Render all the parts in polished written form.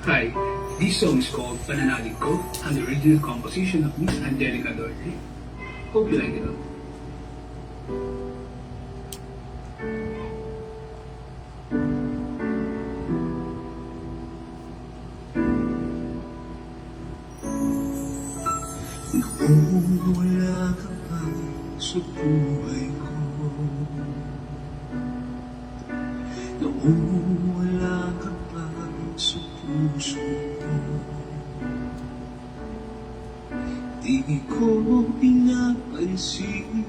Hi, this song is called Pananalig Ko, and the original composition of Miss Angelica Dorothy. Hope you like it all. Noong wala ka pa sa buhay ko, noong wala ka pa sa puso ko, di ko pinapansin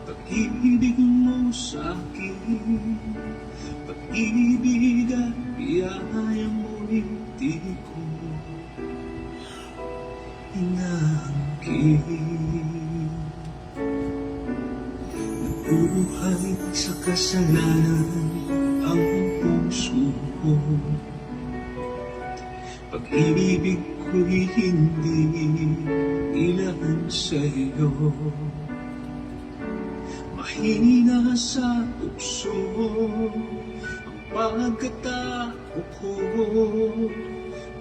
pag-ibig mo sa'kin, pag-ibig at biyaya mo'y di ko inaangkin. Nabuhay sa kasalanan ang puso ko, pag-ibig ko'y hindi ilan sa'yo. Mahina sa tukso ang pagkatao ko,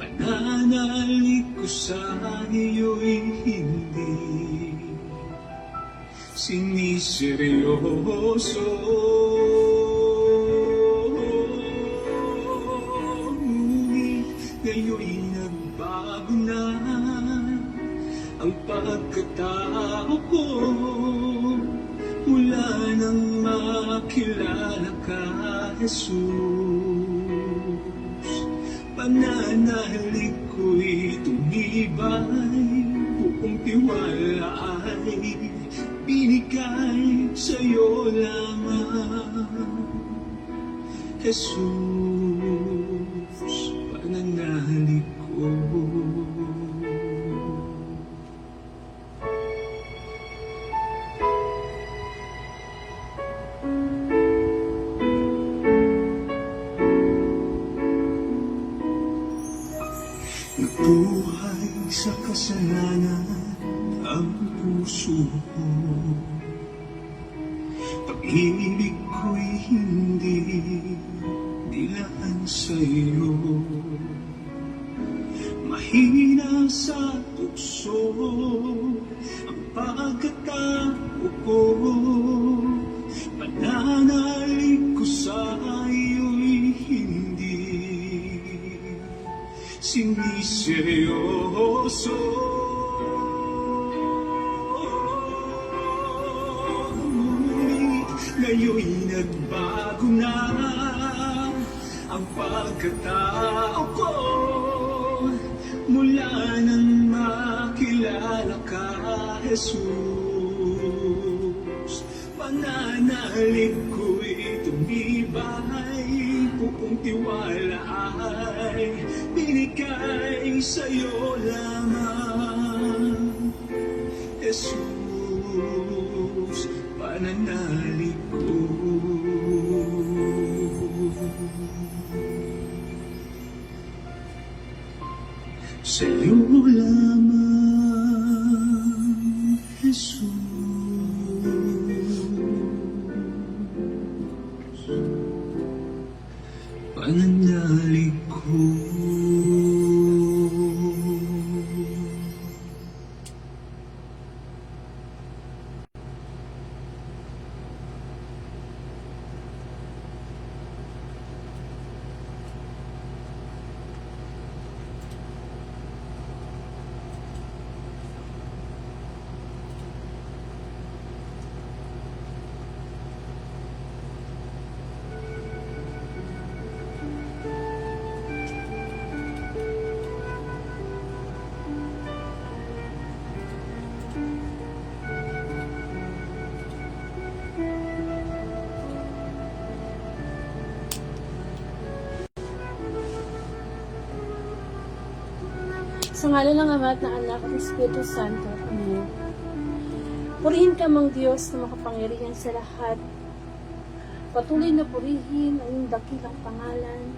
pananalig ko sa iyo'y hindi siniseryoso. Ngunit ngayon'y nagbago na ang pagkatao ko, mula nang makilala ka, Jesus. Pananalig ko'y tumibay, buong tiwala ay binigay sa'yo lamang, Jesus. Pananalig ko. Nabuhay sa kasalanan ang puso ko, pag-ibig ko'y hindi nilaan sa'yo. Mahina sa tukso ang pagkatao ko, pananalig ko sa iyo'y hindi siniseryoso. Ngunit ngayon'y nagbago na ang pagkatao ko, mula nang makilala ka, Jesus. Pananalig ko'y tumibay, buong tiwala ay binigay sa'yo lamang, Jesus. Pananalig ko. Sa'yo lamang, Jesus. Pananalig ko. Sa ngalan ng Ama at ng Anak at ng Espiritu Santo. Amen. Purihin ka, mang Diyos na makapangyarihan sa lahat. Patuloy na purihin ang iyong dakilang pangalan.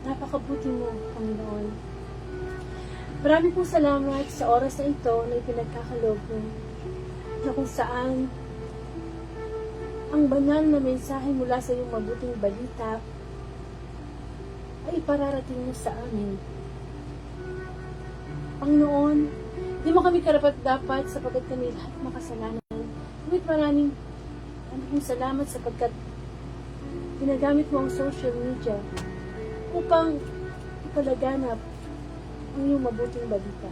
Napakabuti mo, Panginoon. Maraming pong salamat sa oras na ito na ipinagkakaloob mo, na kung saan ang banal na mensahe mula sa iyong mabuting balita ay ipararating mo sa amin. Panginoon, di mo kami karapat-dapat sapagkat kami lahat makasalanan. Ngunit maraming salamat sapagkat ginagamit mo ang social media upang ipalaganap ang iyong mabuting balita.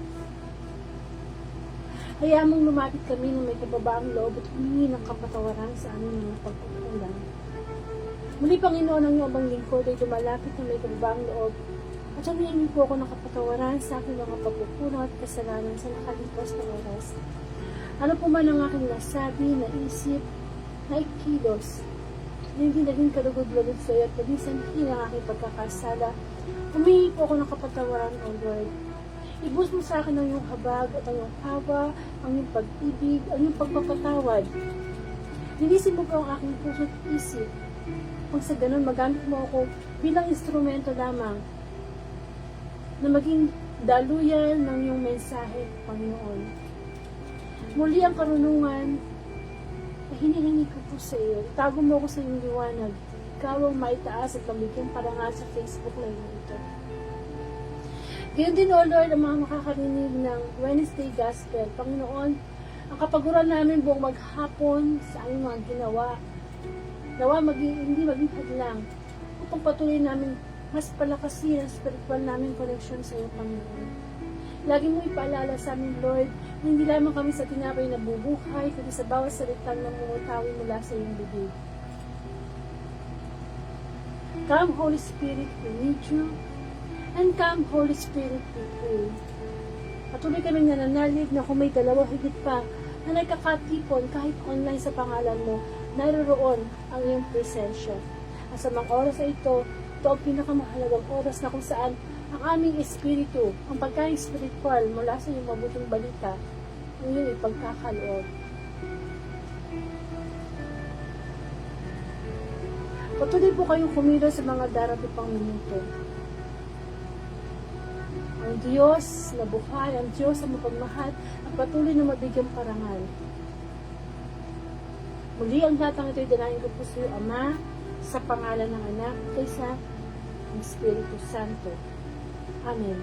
Hayaan mong lumapit kami ng may kababaang loob at humingi ng kapatawaran sa aming mga pagkukulang. Muli, Panginoon, ang iyong abang lingkod ay lumalapit ng may kababaang loob at humingi po ako ng kapatawaran sa aking mga pagkukulang at kasalanan sa nakalipas na oras. Ano po man ang aking nasabi, naisip, naikilos, na hindi naging kalugod-lugod sa iyo at pagisan ang aking pagkakasala, humingi po ako ng kapatawaran, O Lord. Ibus mo sa akin ang iyong habag at ang iyong awa, ang iyong pag-ibig, ang iyong pagpapatawad. Linisin mo po ang aking puso at isip. Kung sa ganun, magamit mo ako bilang instrumento lamang na maging daluyan ng iyong mensahe, Panginoon. Muli ang karunungan na hinihingi ko po sa iyo. Itago mo ako sa iyong liwanag. Ikaw ang maitaas at pamigyan parangal sa Facebook Live na ito. Gayon din, O Lord, ang mga makakarinig ng Wednesday Gospel. Panginoon, ang kapaguran namin buong maghapon sa aming mga ginawa. Nawa hindi maging hadlang upang patuloy namin mas palakasin ang spiritual namin connection sa iyo, Panginoon. Lagi mo ipaalala sa amin, Lord, na hindi lamang kami sa tinapay na bubuhay, kundi sa bawat salitang namumutawi mula sa iyong bibig. Come, Holy Spirit, we need you. And come, Holy Spirit, we pray. Patuloy kaming nananalig na kung may dalawa higit pa na nagkakatipon kahit online sa pangalan mo, naroon ang iyong presensya. At sa mga oras na ito ang pinakamahalagang oras na kung saan ang aming espiritu, ang pagkain spiritual mula sa iyong mabuting balita, ang iyong ipagkakaloob. Patuloy po kayong kumilos sa mga darating pang minuto. Ang Diyos na buhay, ang Diyos na mapagmahal, ang patuloy na mabigyang parangal. Muli ang lahat ng ito'y danahin ko po sa iyo, Ama, sa pangalan ng Anak, kaysa ng Espiritu Santo. Amen.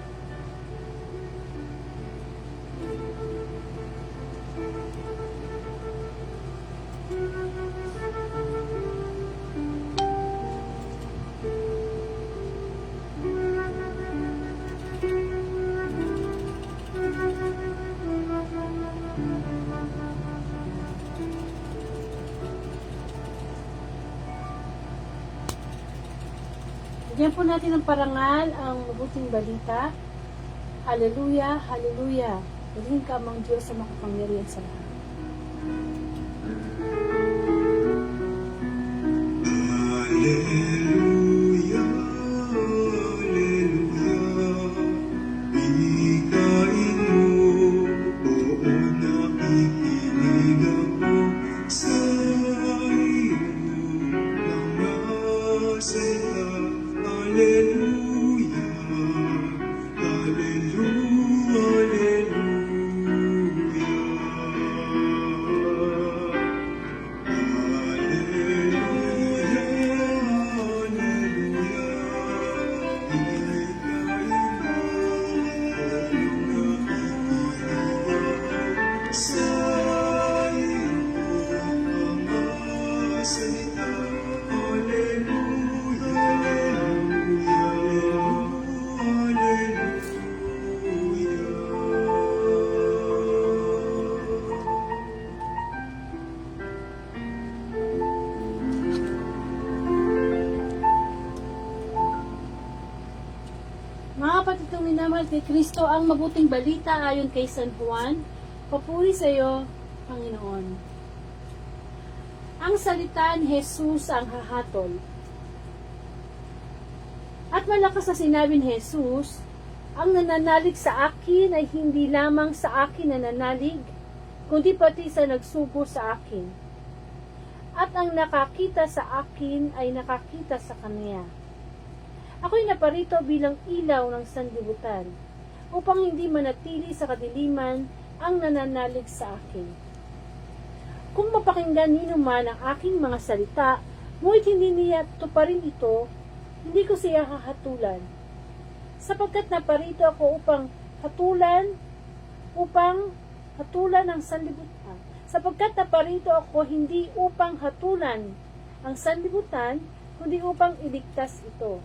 Bigyan po natin ng parangal ang mabuting balita. Hallelujah, hallelujah. Purihin ka amang Diyos sa makapangyarihan sa lahat. Alleluia, Alleluia. Hikain mo, oo, nakikinig ako sa iyong mga salita. Alleluia, Alleluia, Mga kapatid kong minamahal kay Kristo, ang mabuting balita ayon kay San Juan, papuri sa iyo, Panginoon. Ang salita ni Jesus ang hahatol. At malakas na sinabi ni Jesus, ang nananalig sa akin ay hindi lamang sa akin nananalig, kundi pati sa nagsugo sa akin. At ang nakakita sa akin ay nakakita sa Kanya. Ako'y naparito bilang ilaw ng sanlibutan, upang hindi manatili sa kadiliman ang nananalig sa akin. Kung mapakinggan nino man ang aking mga salita, ngunit hindi niya tuparin ito, hindi ko siya hahatulan. sapagkat naparito ako upang hatulan ang sanlibutan. Sapagkat naparito ako hindi upang hatulan ang sanlibutan, kundi upang iligtas ito.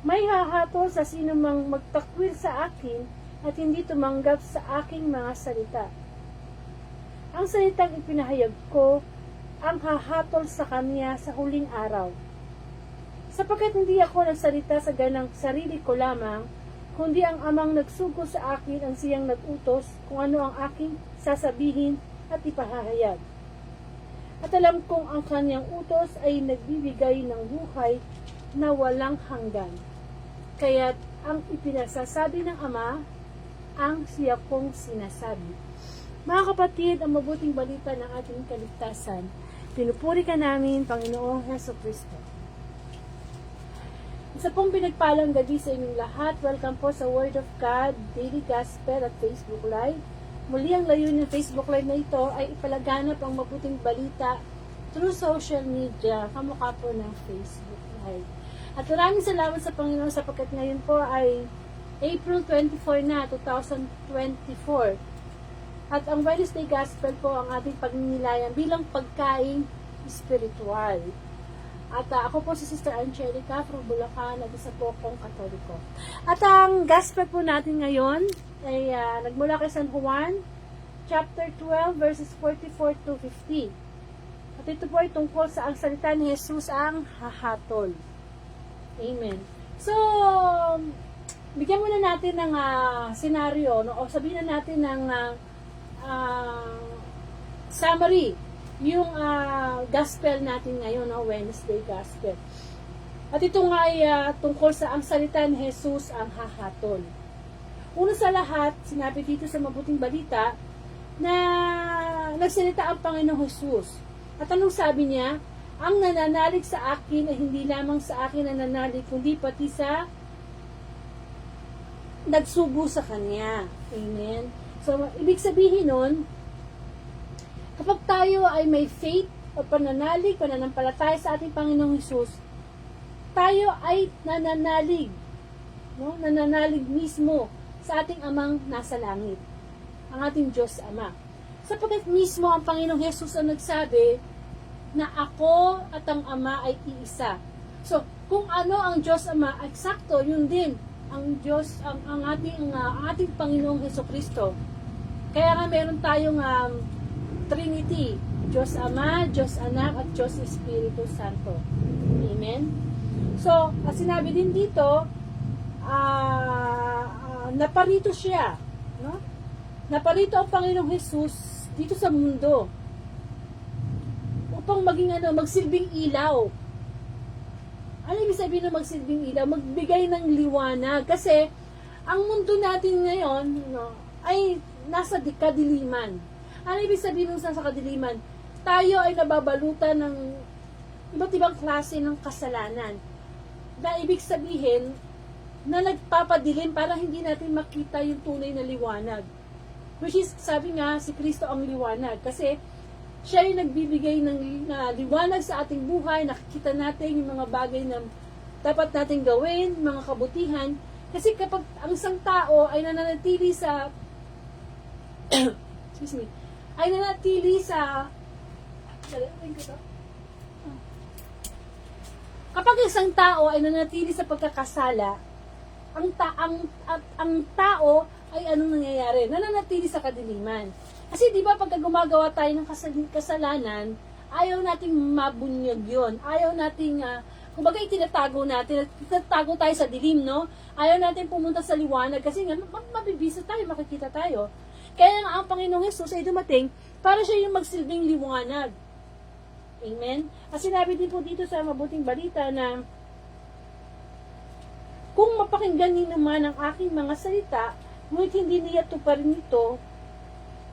May hahatol sa sinumang magtakwil sa akin at hindi tumanggap sa aking mga salita. Ang salitang ipinahayag ko ang hahatol sa kanya sa huling araw. Sapagkat hindi ako nagsalita sa ganang sarili ko lamang, kundi ang amang nagsugo sa akin ang siyang nagutos kung ano ang aking sasabihin at ipahahayag. At alam kong ang kanyang utos ay nagbibigay ng buhay na walang hanggan. Kaya't ang ipinasasabi ng Ama, ang siya kong sinasabi. Mga kapatid, ang mabuting balita ng ating kaligtasan, pinupuri ka namin, Panginoong Jesucristo. Isa pong pinagpalang gabi sa inyong lahat. Welcome po sa Word of God, Daily Gospel at Facebook Live. Muli ang layunin ng Facebook Live na ito ay ipalaganap ang mabuting balita through social media, kamukha po ng Facebook Live. At maraming salamat sa Panginoon sapagkat ngayon po ay April 24 na, 2024. At ang Wednesday Gospel po ang ating pagninilayan bilang pagkain espiritual. At ako po si Sister Angelica from Bulacan at isa po akong Katoliko. At ang Gospel po natin ngayon ay nagmula kay San Juan, chapter 12, verses 44 to 50. At ito po ay tungkol sa ang salita ni Jesus ang hahatol. Amen. So, bigyan muna natin ng senaryo, no? O sabihin na natin ng summary yung gospel natin ngayon, no? Wednesday gospel. At ito nga ay tungkol sa ang salita ni Jesus ang hahatol. Una sa lahat, sinabi dito sa mabuting balita na nagsalita ang Panginoong Jesus. At anong sabi niya? Ang nananalig sa akin ay hindi lamang sa akin nananalig, kundi pati sa nagsugo sa Kanya. Amen. So, ibig sabihin nun, kapag tayo ay may faith o pananalig, pananampalataya sa ating Panginoong Hesus, tayo ay nananalig. No? Nananalig mismo sa ating Amang nasa langit. Ang ating Diyos Ama. Sapagkat mismo ang Panginoong Hesus ang nagsabi na ako at ang Ama ay iisa. So, kung ano ang Diyos Ama, eksakto, yun din ang Diyos, ang ating Panginoong Hesukristo. Kaya nga meron tayong Trinity, Diyos Ama, Diyos Anak, at Diyos Espiritu Santo. Amen? So, sinabi din dito, naparito siya. No? Naparito ang Panginoong Jesus dito sa mundo upang maging magsilbing ilaw. Ano ibig sabihin ng magsilbing ilaw? Magbigay ng liwanag. Kasi, ang mundo natin ngayon, ay nasa kadiliman. Ano ibig sabihin ng nasa kadiliman? Tayo ay nababalutan ng iba't ibang klase ng kasalanan. Na ibig sabihin, na nagpapadilim para hindi natin makita yung tunay na liwanag. Which is, sabi nga, si Kristo ang liwanag. Kasi, siya yung nagbibigay ng liwanag sa ating buhay, nakikita natin yung mga bagay na dapat natin gawin, mga kabutihan. Kasi kapag ang isang tao ay nananatili sa excuse me, ay nananatili sa kapag isang tao ay nananatili sa pagkakasala, ang tao ay anong nangyayari? Nananatili sa kadiliman. Kasi di ba pagka gumagawa tayo ng kasalanan, ayaw nating mabunyag yon. Ayaw nating, kumbaga itinatago natin, itinatago tayo sa dilim, no? Ayaw natin pumunta sa liwanag kasi nga, mabibisa tayo, makikita tayo. Kaya nga ang Panginoong Hesus ay dumating para siya yung magsilbing liwanag. Amen? At sinabi din po dito sa mabuting balita na kung mapakinggan niyo naman ang aking mga salita, ngunit hindi niya tuparin ito,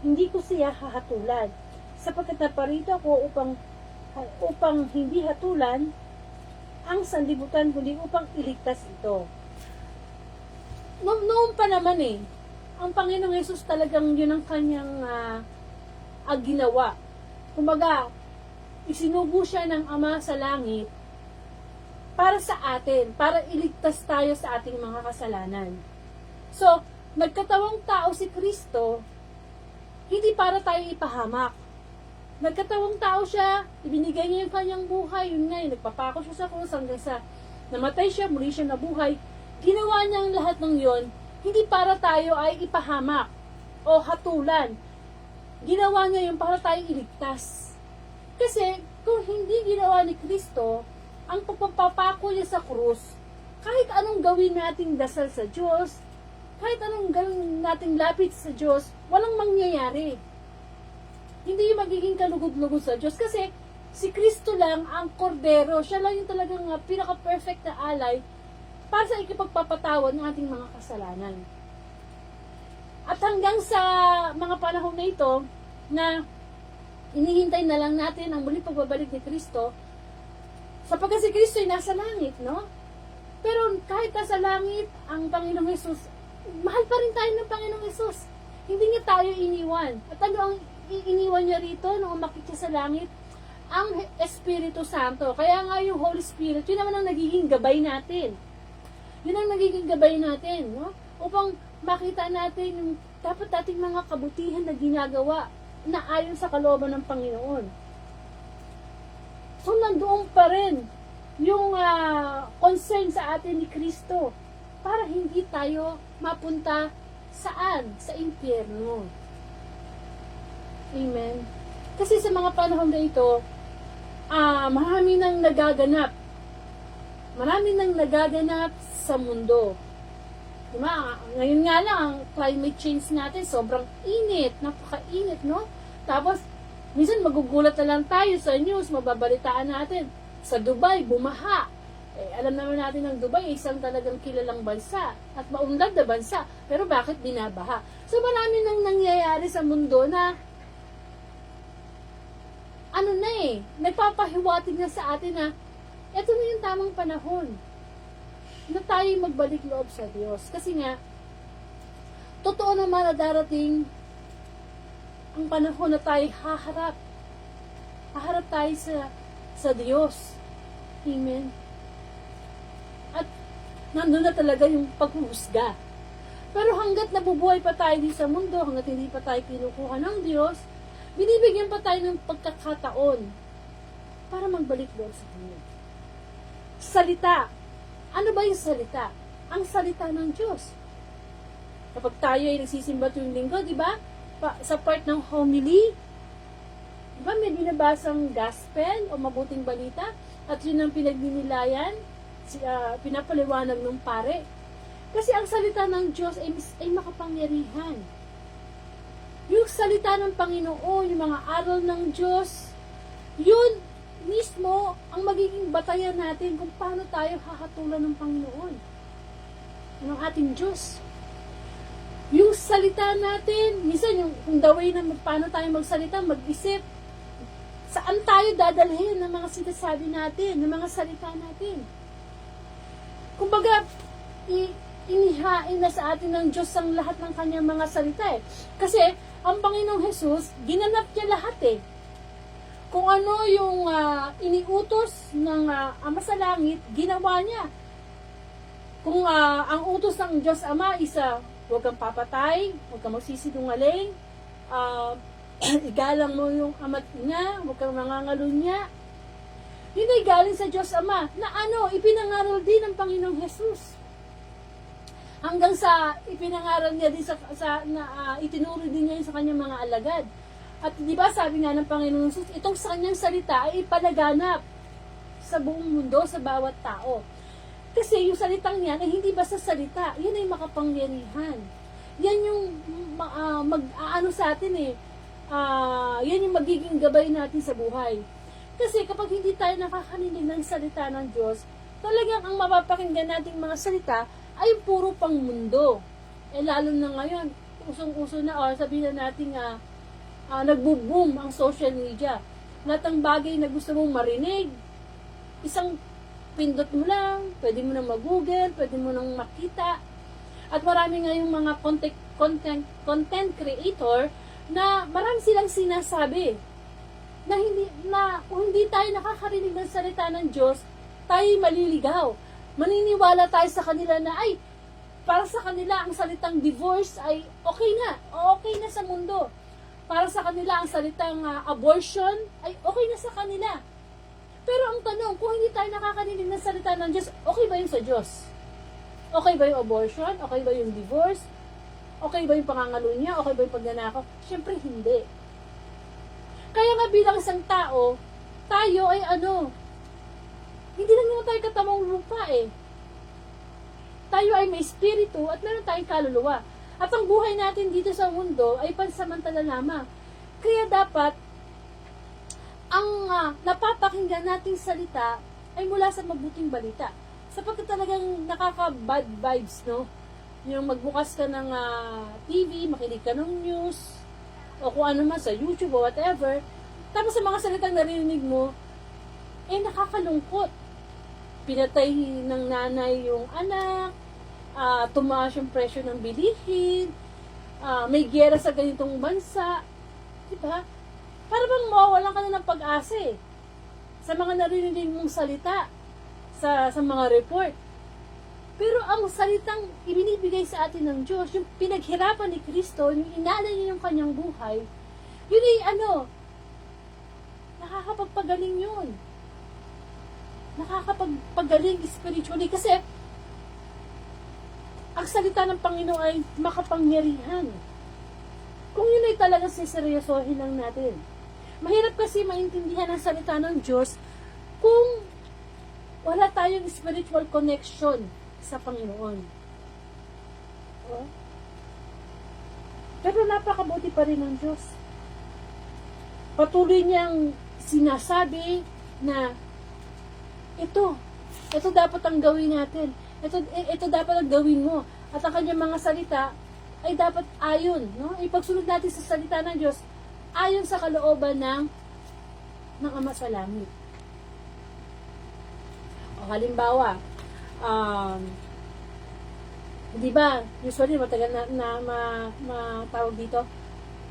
hindi ko siya hahatulan. Sapagkat naparito ako upang hindi hatulan ang sanlibutan, kundi upang iligtas ito. Noon pa naman ang Panginoong Hesus talagang yun ang kanyang ginawa. Kumbaga, isinugo siya ng Ama sa langit para sa atin, para iligtas tayo sa ating mga kasalanan. So, nagkatawang tao si Kristo, hindi para tayo ipahamak. Nagkatawang tao siya, ibinigay niya yung kanyang buhay, yun nga, nagpapako siya sa krus hanggang sa namatay siya, muli siya nabuhay. Ginawa niya ang lahat ng yon, hindi para tayo ay ipahamak o hatulan. Ginawa niya yung para tayo iligtas. Kasi, kung hindi ginawa ni Kristo, ang pagpapako niya sa krus, kahit anong gawin nating dasal sa Diyos, kahit anong gawin nating lapit sa Diyos, walang mangyayari. Hindi yung magiging kalugod-lugod sa Diyos. Kasi, si Kristo lang ang kordero. Siya lang yung talagang pinaka-perfect na alay para sa ikipagpapatawad ng ating mga kasalanan. At hanggang sa mga panahon na ito, na inihintay na lang natin ang muling pagbabalik ni Kristo, sapagkat si Kristo ay nasa langit, no? Pero kahit nasa langit, ang Panginoong Hesus, mahal pa rin tayo ng Panginoong Hesus. Hindi niya tayo iniwan. At ano ang iniwan niya rito nung umakyat siya sa langit? Ang Espiritu Santo. Kaya nga yung Holy Spirit, yun naman ang nagiging gabay natin. Yun ang nagiging gabay natin, no? Upang makita natin yung dapat ating mga kabutihan na ginagawa na ayon sa kalooban ng Panginoon. So, nandoon pa rin yung concern sa atin ni Kristo para hindi tayo mapunta saan? Sa impyerno. Amen. Kasi sa mga panahon na ito, marami nang nagaganap. Marami nang nagaganap sa mundo. Diba? Ngayon nga lang, ang climate change natin, sobrang init, napakainit, no? Tapos, minsan magugulat na lang tayo sa news, mababalitaan natin, sa Dubai, bumaha. Alam naman natin ng Dubai, isang talagang kilalang bansa, at maunlad na bansa, pero bakit binabaha? So, marami nang nangyayari sa mundo na, nagpapahiwatig na sa atin na, eto na yung tamang panahon na tayo magbalik loob sa Diyos. Kasi nga, totoo naman na darating ang panahon na tayo haharap. Haharap tayo sa Diyos. Amen. At nandun na talaga yung paghuhusga. Pero hanggat nabubuhay pa tayo di sa mundo, hanggat hindi pa tayo kinukuha ng Diyos, binibigyan pa tayo ng pagkakataon para magbalik loob sa Kanya. Salita. Ano ba yung salita? Ang salita ng Diyos. Kapag tayo ay nagsisimba tuwing linggo, di ba? Sa part ng homily, di ba may binabasang gospel o mabuting balita? At yun ang pinagninilayan, pinapaliwanag ng pare. Kasi ang salita ng Diyos ay makapangyarihan. Yung salita ng Panginoon, yung mga aral ng Diyos, yun mismo ang magiging batayan natin kung paano tayo hahatulan ng Panginoon, ng ating Diyos. Yung salita natin, minsan yung the way na paano tayo magsalita, mag-isip, saan tayo dadalhin ng mga sinasabi natin, ng mga salita natin. Kumbaga, inihain na sa atin ng Diyos ang lahat ng kanyang mga salita eh. Kasi, ang Panginoong Hesus, ginanap niya lahat eh. Kung ano yung iniutos ng Ama sa Langit, ginawa niya. Kung ang utos ng Diyos Ama isa, huwag kang papatay, huwag kang magsisinungaling, igalang mo yung ama't ina, huwag kang mangangalunya. Yun ay galing sa Diyos Ama, na ipinangaral din ng Panginoong Hesus. Hanggang sa ipinangaral niya din itinuro din niya yun sa kanyang mga alagad. At di ba sabi nga ng Panginoon Jesus, itong sa kanyang salita ay ipalaganap sa buong mundo, sa bawat tao. Kasi yung salitang yan ay hindi basta salita, yan ay makapangyarihan. Yan yung mag-aano sa atin eh. Yan yung magiging gabay natin sa buhay. Kasi kapag hindi tayo nakakarinig ng salita ng Diyos, talagang ang mapapakinggan nating mga salita ay puro pang mundo. Lalo na ngayon, usong-uso na, sabihin na natin nagbo-boom ang social media. Lahat ng bagay na gusto mong marinig, isang pindot mo lang, pwede mo nang mag-google, pwede mo nang makita. At marami ngayong mga content creator na marami silang sinasabi na kung hindi tayo nakakarinig ng salita ng Diyos, tayo maliligaw. Maniniwala tayo sa kanila na, ay, para sa kanila, ang salitang divorce ay okay na. Okay na sa mundo. Para sa kanila, ang salitang abortion ay okay na sa kanila. Pero ang tanong, kung hindi tayo nakakarinig ng salita ng Diyos, okay ba yun sa Diyos? Okay ba yung abortion? Okay ba yung divorce? Okay ba yung pangangalunya? Okay ba yung pagnanakaw? Siyempre, hindi. Kaya nga bilang isang tao, tayo ay hindi lang naman tayo katamang lupa eh. Tayo ay may espiritu at meron tayong kaluluwa. At ang buhay natin dito sa mundo ay pansamantala lamang. Kaya dapat, ang napapakinggan nating salita ay mula sa mabuting balita. Sapagkat talagang nakaka-bad vibes, no? Yung magbukas ka ng TV, makinig ka ng news, o kung ano man sa YouTube o whatever, tapos sa mga salitang narinig mo, nakakalungkot. Pinatay ng nanay yung anak, tumaas yung presyo ng bilihin, may giyera sa ganitong bansa, diba? Para bang mawawalan ka na ng pag-asa eh, sa mga narinig mong salita, sa mga report. Pero ang salitang ibinibigay sa atin ng Diyos, yung pinaghirapan ni Kristo, yung inalay niya yung kanyang buhay, yun ay nakakapagpagaling yun. Nakakapagpagaling spiritually kasi ang salita ng Panginoon ay makapangyarihan. Kung yun ay talaga siseryosohin lang natin. Mahirap kasi maintindihan ang salita ng Diyos kung wala tayong spiritual connection sa Panginoon. Oh? Pero napakabuti pa rin ng Diyos. Patuloy niyang sinasabi na ito dapat ang gawin natin. Ito dapat ang gawin mo. At ang kanyang mga salita ay dapat ayon, no? Ipagsunod natin sa salita ng Diyos ayon sa kalooban ng Ama sa langit. O halimbawa, di ba, usually matagal na matawag dito,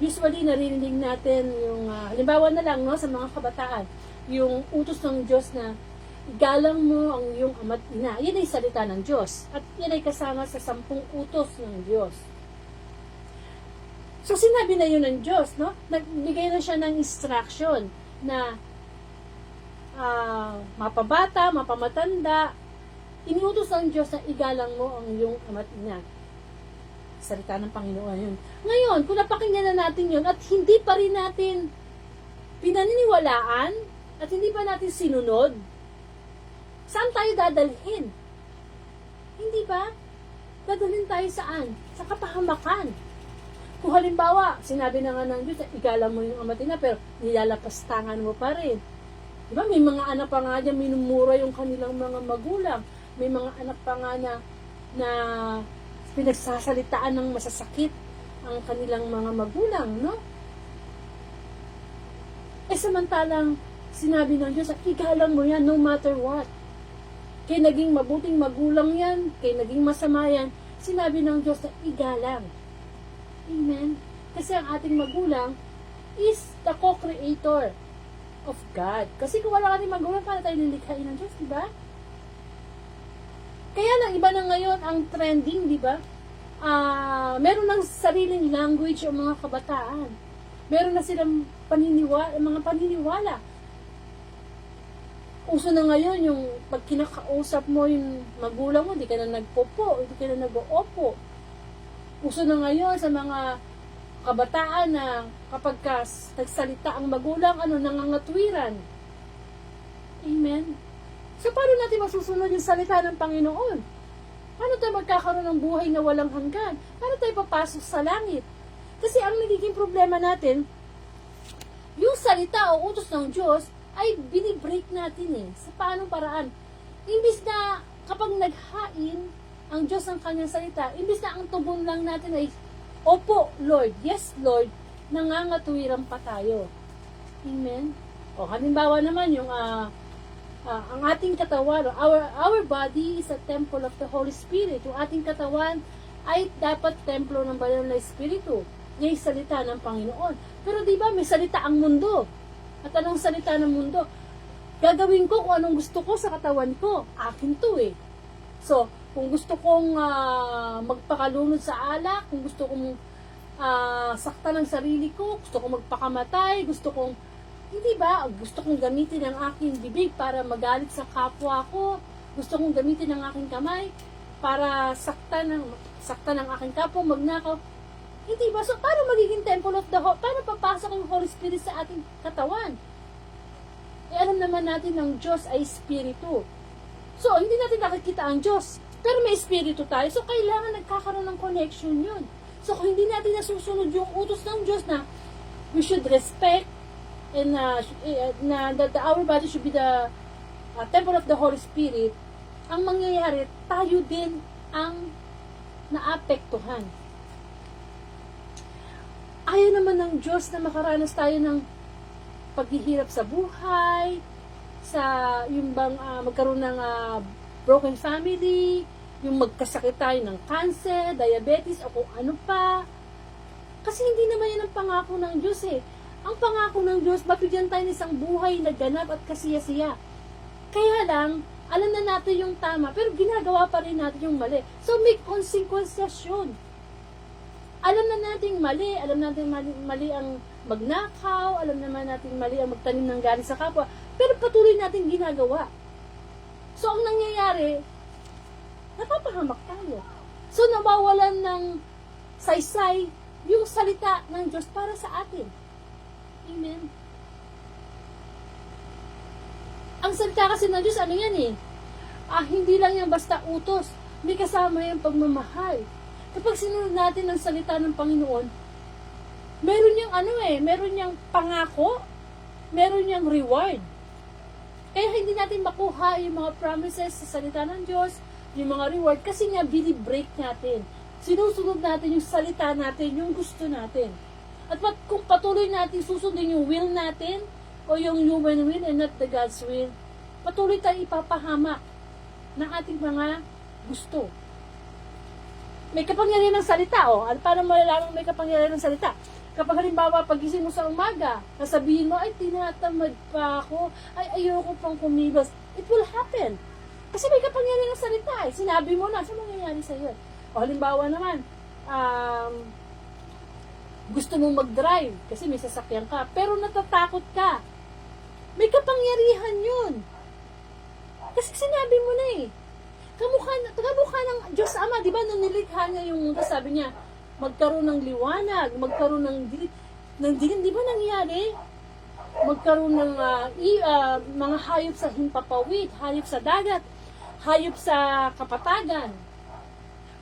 usually narinig natin yung, halimbawa na lang, no, sa mga kabataan, yung utos ng Diyos na igalang mo ang iyong ama't ina. Yan ay salita ng Diyos. At yan ay kasama sa 10 utos ng Diyos. So, sinabi na yun ng Diyos, no? Nagbigay na siya ng instruction na mapabata, mapamatanda, iniutos ng Diyos na igalang mo ang iyong ama't ina. Salita ng Panginoon yun. Ngayon, kung napakinggan na natin yun at hindi pa rin natin pinaniniwalaan at hindi pa natin sinunod, saan tayo dadalhin? Hindi ba? Dadalhin tayo saan? Sa kapahamakan. Kung halimbawa, sinabi na nga ng Diyos, igalang mo yung ama't ina, pero nilalapastangan mo pa rin. Diba? May mga anak pa nga dyan, minumura yung kanilang mga magulang. May mga anak pa nga na pinagsasalitaan ng masasakit ang kanilang mga magulang, no? Samantalang, sinabi ng Diyos, igalang mo yan no matter what. Kaya naging mabuting magulang yan, kaya naging masama yan, sinabi ng Diyos na igalang. Amen? Kasi ang ating magulang is the co-creator of God. Kasi kung wala ka rin magulang, paano tayo lilikhain ng Diyos, di ba? Kaya lang, iba na ngayon ang trending, di ba? Meron ng sariling language ang mga kabataan. Meron na silang mga paniniwala. Uso na ngayon yung pag kinakausap mo yung magulang mo, di ka na nagpopo, di ka na nag-oopo. Uso na ngayon sa mga kabataan na kapag nagsalita ang magulang, nangangatwiran. Amen? So, paano natin masusunod yung salita ng Panginoon? Paano tayo magkakaroon ng buhay na walang hanggan? Paano tayo papasok sa langit? Kasi ang nagiging problema natin, yung salita o utos ng Diyos, ay binibreak natin sa paanong paraan. Imbis na kapag naghain ang Diyos ng kanyang salita, imbis na ang tugon lang natin ay, Opo, Lord, yes, Lord, nangangatwiran pa tayo. Amen? O, halimbawa naman yung ang ating katawan, our body is a temple of the Holy Spirit. Yung ating katawan ay dapat templo ng banal na Espiritu. Yung salita ng Panginoon. Pero di ba may salita ang mundo? At anong salita ng mundo? Gagawin ko kung anong gusto ko sa katawan ko. Akin to eh. So, kung gusto kong magpakalunod sa alak, kung gusto kong sakta ng sarili ko, gusto kong magpakamatay, gusto kong, hindi ba, gusto kong gamitin ang aking bibig para magalit sa kapwa ko, gusto kong gamitin ang aking kamay para sakta ng aking kapwa, magnakaw. Hindi ba? So, paano magiging temple of the paano papasok ang Holy Spirit sa ating katawan? Alam naman natin ng Diyos ay Espiritu. So, hindi natin nakikita ang Diyos. Pero may Espiritu tayo. So, kailangan nagkakaroon ng connection yun. So, kung hindi natin nasusunod yung utos ng Diyos na we should respect and that our body should be the temple of the Holy Spirit, ang mangyayari, tayo din ang naapektuhan. Ayaw naman ng Diyos na makaranas tayo ng paghihirap sa buhay, sa yung bang magkaroon ng broken family, yung magkasakit tayo ng cancer, diabetes, o kung ano pa. Kasi hindi naman yan ang pangako ng Diyos eh. Ang pangako ng Diyos, mabigyan tayo ng isang buhay na ganap at kasiyasiya. Kaya lang, alam na natin yung tama, pero ginagawa pa rin natin yung mali. So may consequences yun. Alam na natin mali, alam natin mali ang magnakaw, alam naman natin mali ang magtanim ng galit sa kapwa, pero patuloy natin ginagawa. So, ang nangyayari, napapahamak tayo. So, nawawalan ng saysay yung salita ng Diyos para sa atin. Amen. Ang salita kasi ng Diyos, ano yan eh? Hindi lang yan basta utos. May kasama yung pagmamahal. Kapag sinunod natin ang salita ng Panginoon, meron niyang meron niyang pangako, meron niyang reward. Kaya hindi natin makuha yung mga promises sa salita ng Diyos, yung mga reward, kasi nga binibreak natin. Sinusunod natin yung salita natin, yung gusto natin. At kung patuloy natin susundin yung will natin, o yung human will and not the God's will, patuloy tayong ipapahamak ng ating mga gusto. May kapangyarihan ng salita, paano malalaman may kapangyarihan ng salita? Kapag halimbawa, pagising mo sa umaga, sasabihin mo, ay, tinatamad pa ako, ay, ayoko pang kumilos. It will happen. Kasi may kapangyarihan ng salita, eh. Sinabi mo na, saan mangyayari sa'yo? O halimbawa naman, gusto mong mag-drive, kasi may sasakyan ka, pero natatakot ka. May kapangyarihan yun. Kasi sinabi mo na eh. Kamukha ng Diyos Ama, di ba, nung nilikha niya yung mundo, sabi niya, magkaroon ng liwanag, magkaroon ng dilim, di ba nangyari? Magkaroon ng mga hayop sa himpapawid, hayop sa dagat, hayop sa kapatagan.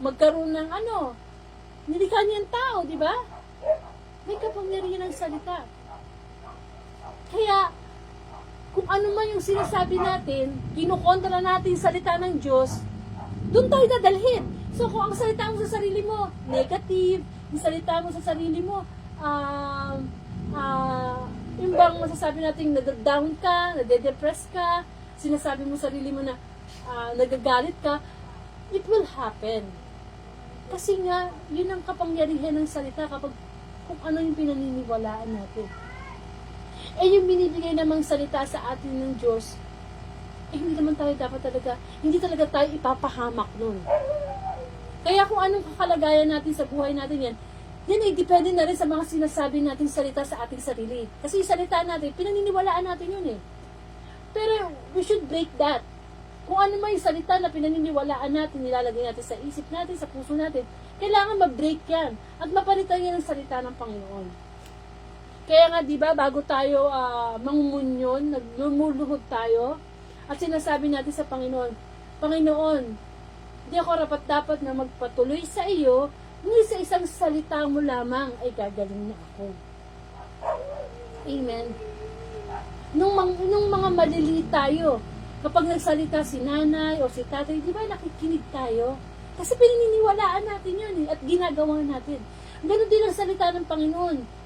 Magkaroon ng nilikha niya ang tao, di ba? May kapangyarihan ng salita. Kaya, kung ano man yung sinasabi natin, kinukontra natin yung salita ng Diyos, doon tayo dadalhin. So, kung ang salita mo sa sarili mo, negative, yung salita mo sa sarili mo, yung bang masasabi natin, nag-down ka, nade-depress ka, sinasabi mo sa sarili mo na nagagalit ka, it will happen. Kasi nga, yun ang kapangyarihan ng salita kapag kung ano yung pinaniniwalaan natin. Yung binibigay namang salita sa atin ng Diyos, hindi naman tayo hindi talaga tayo ipapahamak nun. Kaya kung anong kakalagayan natin sa buhay natin yan ay depende na rin sa mga sinasabi natin salita sa ating sarili. Kasi yung salita natin, pinaniniwalaan natin yun eh. Pero we should break that. Kung ano may salita na pinaniniwalaan natin, nilalagay natin sa isip natin, sa puso natin, kailangan ma-break yan at mapalitan yan ng salita ng Panginoon. Kaya nga, di ba, bago tayo mangumunyon, naglumuluhod tayo, at sinasabi natin sa Panginoon, Panginoon, hindi ako rapat-dapat na magpatuloy sa iyo, ngunit sa isang salita mo lamang ay gagaling na ako. Amen. Nung mga maliliit tayo, kapag nagsalita si nanay o si tatay, di ba nakikinig tayo? Kasi pinaniniwalaan natin yun at ginagawa natin. Ganun din ang salita ng Panginoon.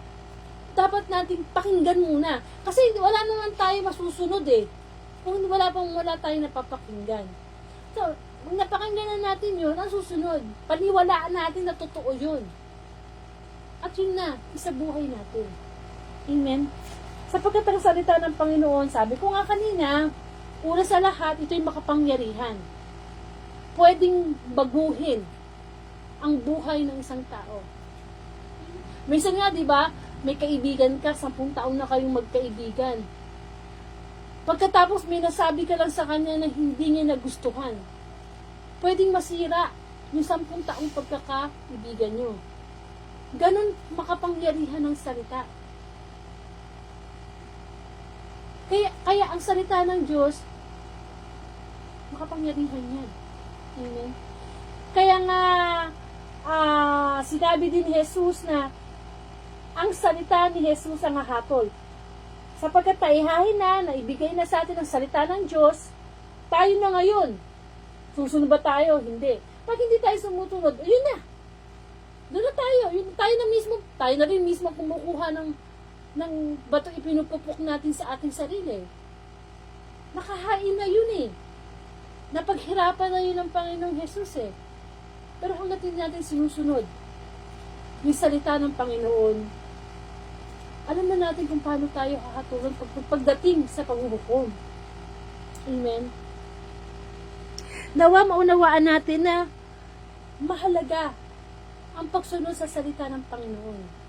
Dapat nating pakinggan muna. Kasi wala naman tayo masusunod eh. Kung wala tayo napapakinggan. So, kung napakinggan na natin yun, ang susunod, paniwalaan natin na totoo yun. At yun na, isa buhay natin. Amen? Sapagkat ang salita ng Panginoon, sabi ko nga kanina, una sa lahat, ito'y makapangyarihan. Pwedeng baguhin ang buhay ng isang tao. Minsan nga, di ba, may kaibigan ka, 10 taon na kayong magkaibigan. Pagkatapos may nasabi ka lang sa kanya na hindi niya nagustuhan. Pwedeng masira yung 10 taong pagkakaibigan nyo. Ganon makapangyarihan ng salita. Kaya ang salita ng Diyos, makapangyarihan yan. Amen. Kaya nga, sinabi din ni Jesus na ang salita ni Jesus ang hahatol. Sapagkat taihahin na, naibigay na sa atin ang salita ng Diyos, tayo na ngayon. Susunod ba tayo? Hindi. Pag hindi tayo sumutunod, yun na. Doon na tayo. Tayo na rin mismo kumukuha ng bato ipinupupok natin sa ating sarili. Nakahain na yun eh. Napaghirapan na yun ng Panginoong Jesus eh. Pero hanggat hindi natin sinusunod yung salita ng Panginoon, alam na natin kung paano tayo hahatulan pagdating sa paghuhukom. Amen. Nawa maunawaan natin na mahalaga ang pagsunod sa salita ng Panginoon.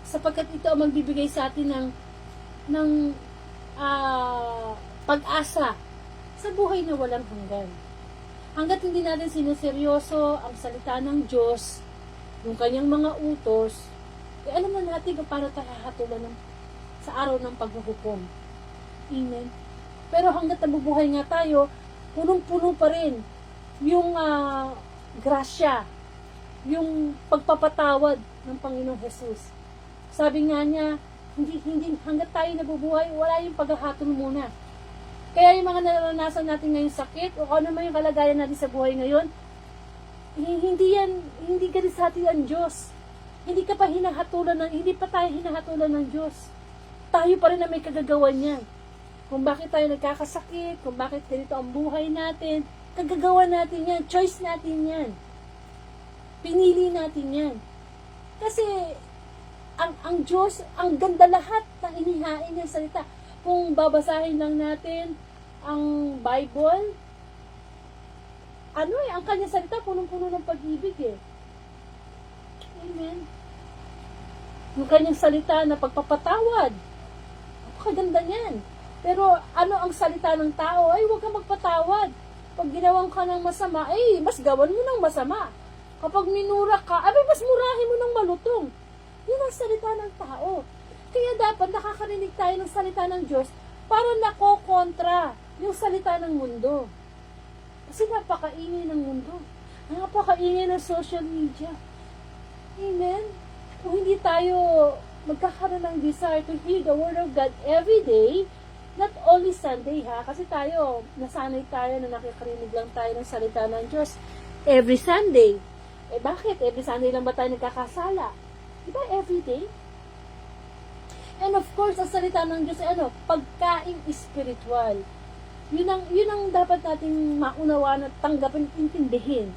Sapagkat ito ang magbibigay sa atin ng pag-asa sa buhay na walang hanggan. Hanggat hindi natin sineseryoso ang salita ng Diyos, yung kanyang mga utos, alam na natin kung paano tayo hahatulan sa araw ng paghuhukom. Amen. Pero hanggat nabubuhay nga tayo, punong-puno pa rin yung grasya, yung pagpapatawad ng Panginoong Jesus. Sabi nga niya, hindi hanggat tayo nabubuhay, wala yung paghahatol muna. Kaya yung mga naranasan natin ngayong sakit, o ano man yung kalagayan natin sa buhay ngayon, hindi ganit sa atin ang Diyos. Hindi pa tayo hinahatulan ng Diyos. Tayo pa rin na may kagagawan niyan. Kung bakit tayo nagkakasakit, kung bakit ganito ang buhay natin, kagagawan natin yan, choice natin yan. Pinili natin yan. Kasi, ang Diyos, ang ganda lahat ng inihain ng salita. Kung babasahin lang natin ang Bible, ang kanyang salita, punong-puno ng pag-ibig eh. Amen. Yung kanyang salita na pagpapatawad. Napakaganda niyan. Pero ano ang salita ng tao? Ay, huwag kang magpatawad. Pag ginawan ka ng masama, mas gawan mo ng masama. Kapag minura ka, mas murahin mo ng malutong. Yun ang salita ng tao. Kaya dapat nakakarinig tayo ng salita ng Diyos para nakokontra yung salita ng mundo. Kasi napakaingay ng mundo. Napakaingay ng social media. Amen? Kung hindi tayo magkakaroon ng desire to hear the Word of God every day, not only Sunday kasi tayo, nasanay tayo na nakikarinig lang tayo ng salita ng Diyos every Sunday. Bakit? Every Sunday lang ba tayo nagkakasala? Diba every day? And of course, ang salita ng Diyos ay pagkain spiritual. Yun ang dapat nating maunawaan at tanggapin, intindihin.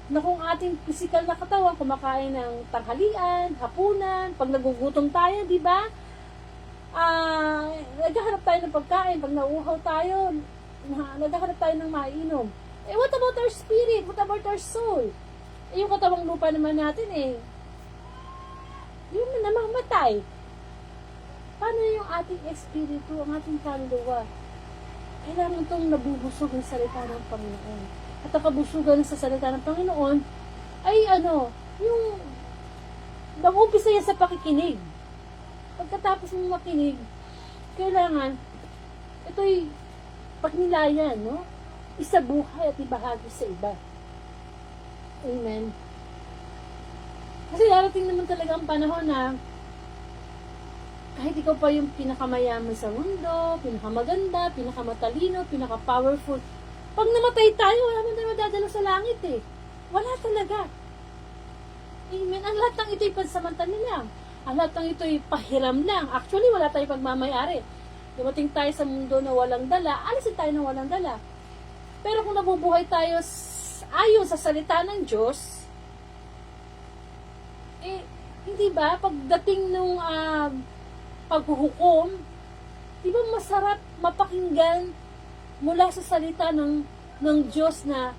Na kung ating physical na katawan, kumakain ng tanghalian, hapunan, pag nagugutom tayo, di ba? Naghahanap tayo ng pagkain, pag nauuhaw tayo, naghahanap tayo ng maiinom. What about our spirit? What about our soul? Yung katawang lupa naman natin yun na namamatay. Paano yung ating espiritu, ang ating kaluluwa? Kailangan itong nabubusog ng salita ng Panginoon. At ang kabusugan sa salita ng Panginoon ay yung mag-umpisa yan sa pakikinig. Pagkatapos mong makinig, kailangan ito'y pagnilayan, isabuhay at ibahagi sa iba. Amen. Kasi darating naman talaga ang panahon na kahit ikaw pa yung pinakamayaman sa mundo, pinakamaganda, pinakamatalino, pinaka-powerful, pag namatay tayo, wala man tayo madadala sa langit eh. Wala talaga. Amen. Ang lahat ng ito'y pansamantala lang. Ang lahat ng ito'y pahiram lang. Actually, wala tayong pagmamayari. Dumating tayo sa mundo na walang dala, alisin tayo ng walang dala. Pero kung nabubuhay tayo ayon sa salita ng Diyos, hindi ba, pagdating nung paghuhukom, di ba masarap mapakinggan mula sa salita ng Diyos na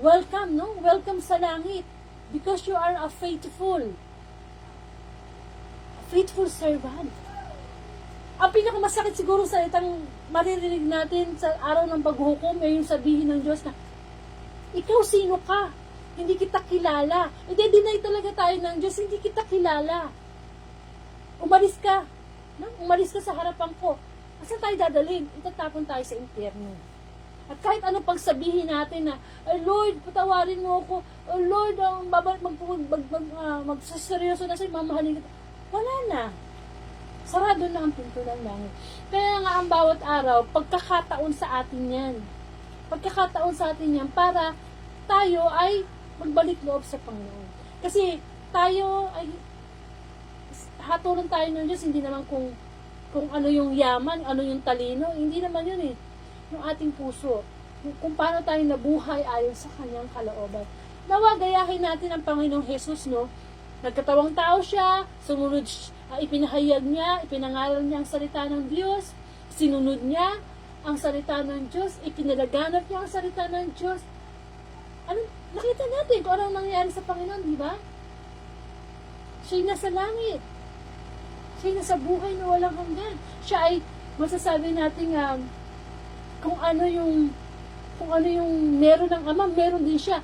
welcome, no? Welcome sa langit because you are a faithful servant. Ang pinakamasakit siguro sa itang maririnig natin sa araw ng paghuhukom ay yung sabihin ng Diyos na ikaw sino ka? Hindi kita kilala. I-deny talaga tayo ng Diyos, hindi kita kilala. Umalis ka. No? Umalis ka sa harapan ko. Saan tayo dadalhin? Itatapon tayo sa impyerno. At kahit ano pang sabihin natin na, ay Lord, patawarin mo ako. Oh Lord, magsaseryoso na sa'yo, mamahalin kita. Wala na. Sarado na ang pinto ng langit. Kaya nga ang bawat araw, pagkakataon sa atin yan. Pagkakataon sa atin yan para tayo ay magbalik loob sa Panginoon. Kasi tayo ay hatulan tayo ng Diyos, hindi naman kung ano yung yaman, ano yung talino, hindi naman yun eh. Yung ating puso. Kung paano tayo nabuhay ayon sa kanyang kalooban. Nawa, gayahin natin ang Panginoong Jesus, no? Nagkatawang tao siya, sumunod, ipinahayag niya, ipinangaral niya ang salita ng Diyos, sinunod niya ang salita ng Diyos, ipinalaganap niya ang salita ng Diyos. Ano, nakita natin kung anong nangyari sa Panginoon, di ba? Siya'y nasa langit. Siya'y nasa buhay na walang hanggan. Siya ay, masasabi natin kung ano yung meron ng Ama, meron din siya.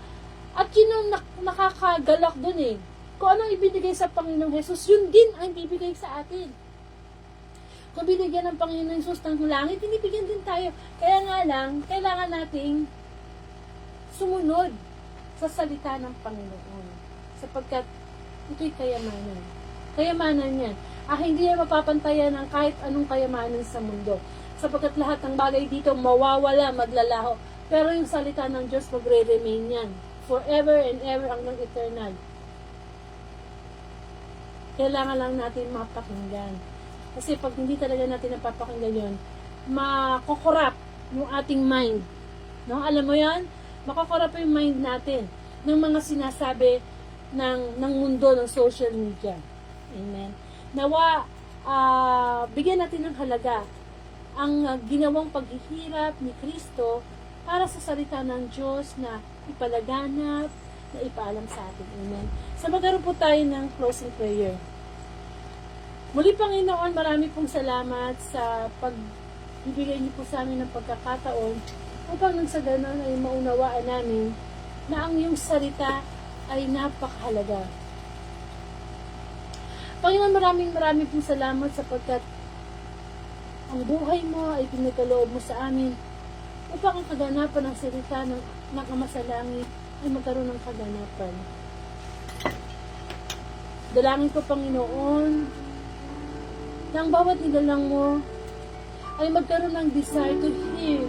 At yun ang nakakagalak dun eh. Kung ano ibinigay sa Panginoong Jesus, yun din ang ibibigay sa atin. Kung binigyan ng Panginoong Jesus ng langit, binibigyan din tayo. Kaya nga lang, kailangan nating sumunod sa salita ng Panginoon. Sapagkat ito'y kayamanan. Kayamanan yan. Hindi yan mapapantayan ng kahit anong kayamanan sa mundo. Sapagkat lahat ng bagay dito mawawala, maglalaho. Pero yung salita ng Diyos magre-remain yan. Forever and ever hanggang eternal. Kailangan lang natin mapakinggan. Kasi pag hindi talaga natin napapakinggan yun, makokorap yung ating mind. No? Alam mo yan? Makokorap yung mind natin ng mga sinasabi ng mundo, ng social media. Amen. Nawa, bigyan natin ng halaga ang ginawang paghihirap ni Kristo para sa salita ng Diyos na ipalaganap, na ipaalam sa atin. Amen. So magkaroon po tayo ng closing prayer. Muli Panginoon, marami pong salamat sa pagbibigay niyo po sa amin ng pagkakataon upang nang sa ganon ay maunawaan namin na ang iyong salita ay napakahalaga. Panginoon, maraming pong salamat sapagkat ang buhay mo ay pinagkaloob mo sa amin upang ang kaganapan ng salita ng Ama sa langit ay magkaroon ng kaganapan. Dalangin ko, Panginoon, na ang bawat nilalang mo ay magkaroon ng desire to hear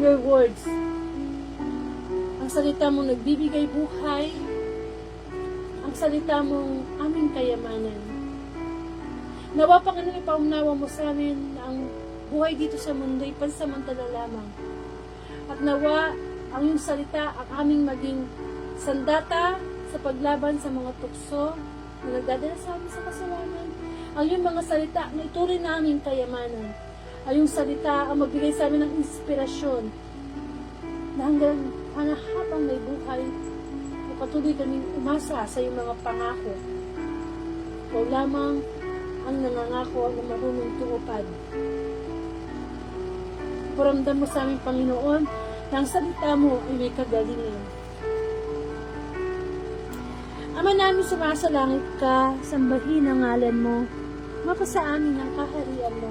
your words. Ang salita mong nagbibigay buhay, ang salita mong aming kayamanan. Nawa, Panginoon, ipaunawa mo sa amin na ang buhay dito sa mundo ay pansamantala lamang. At nawa, ang iyong salita ang aming maging sandata sa paglaban sa mga tukso na nagdadala sa amin sa kasalanan. Ang iyong mga salita na ituloy namin kayamanan. Ang iyong salita ang magbigay sa amin ng inspirasyon na hanggang habang may buhay na patuloy kaming umasa sa iyong mga pangako. Ikaw lamang ang nangangako na marunong tumupad. Paramdam mo sa aming Panginoon na ang salita mo ay may kagalingan. Ama namin, sumasalangit ka, sambahin ang ngalan mo, mapasa amin ang kaharian mo.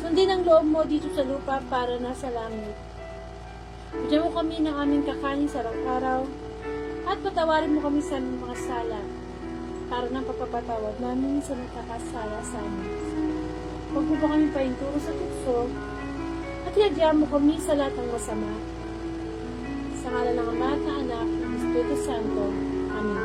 Sundin ang loob mo dito sa lupa para nasa langit. Bigyan mo kami ng aming kakanin sa araw-araw at patawarin mo kami sa aming mga sala para ng pagpapatawad namin sa nagkakasala sa amin. Huwag mo pa kami painturo sa tukso at iadya mo kami sa lahat ng masama. Sa ngalan ng Ama at ng Anak ng Espiritu Santo. Amen.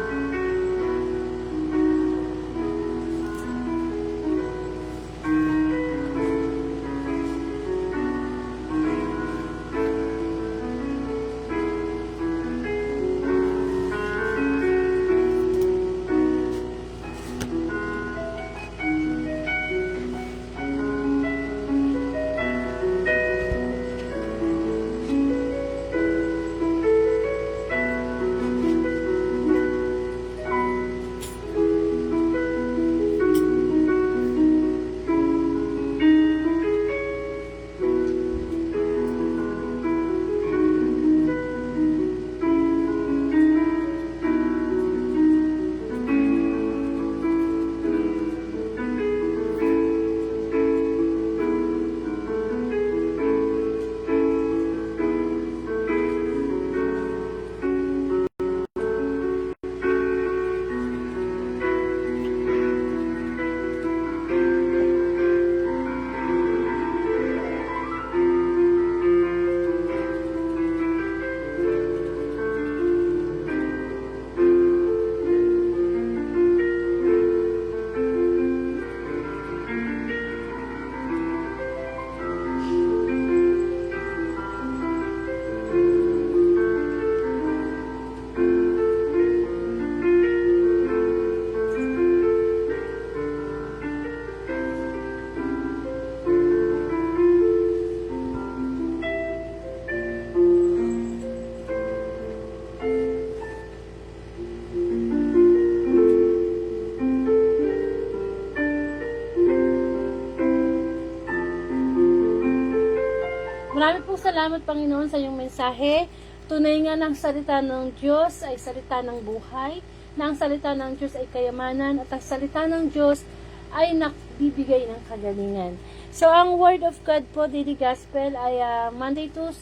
Marami pong salamat, Panginoon, sa iyong mensahe. Tunay nga ng salita ng Diyos ay salita ng buhay, na ang salita ng Diyos ay kayamanan, at ang salita ng Diyos ay nagbibigay ng kagalingan. So, ang Word of God po, Daily Gospel, ay Monday to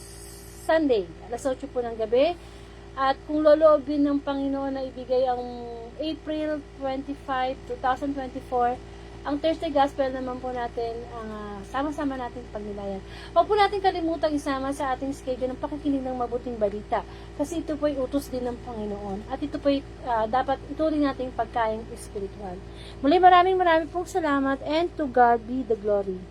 Sunday, alas 8 po ng gabi. At kung loloobin ng Panginoon na ibigay ang April 25, 2024, ang Thursday Gospel naman po natin ang sama-sama natin pagnilayan. Huwag po natin kalimutang isama sa ating schedule ng pakikinig ng mabuting balita. Kasi ito po ay utos din ng Panginoon. At ito po ay dapat ituloy nating pagkain espiritual. Muli maraming pong salamat, and to God be the glory.